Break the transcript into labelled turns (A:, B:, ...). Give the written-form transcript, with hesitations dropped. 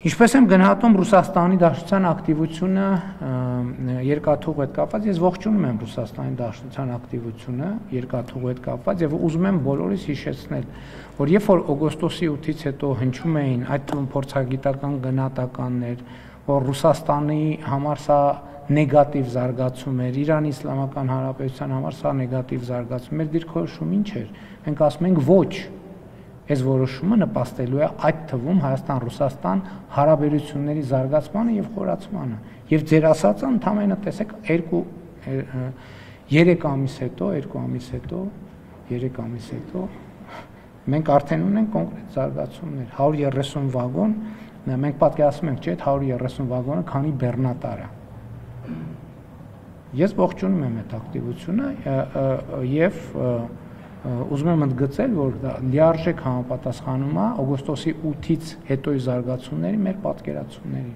A: Ինչպես եմ գնահատում Ռուսաստանի Դաշնության ակտիվությունը երկաթուղու հետ կապված, ես ողջունում եմ Ռուսաստանի Դաշնության ակտիվությունը երկաթուղու հետ կապված եւ ուզում եմ բոլորիս հիշեցնել, որ երբ որ օգոստոսի 8-ից հետո հնչում էին այդ թվում փորձագիտական գնահատականներ, որ Ռուսաստանի համար սա նեգատիվ զարգացում էր, Իրանի Իսլամական Հանրապետության համար սա նեգատիվ զարգացում էր, դիրքորոշում ինչ էր։ Մենք ասում ենք ոչ։ Այս որոշումը նպաստելու է այդ թվում Հայաստան-Ռուսաստան հարաբերությունների զարգացմանը եւ խորացմանը։ Եվ ձեր ասածը ընդհանրապես տեսեք 3 ամիս հետո մենք արդեն ունենք կոնկրետ զարգացումներ, 130 վագոն, մենք պատկերացնում ենք, չէ՞, 130 վագոնը քանի բեռնատար է։ Ես ողջունում եմ այդ ակտիվությունը եւ ուզում եմ ընդգծել, որ դա լիարժեք համապատասխանում է օգոստոսի 8-ից հետոյի զարգացումների մեր պատկերացումներին։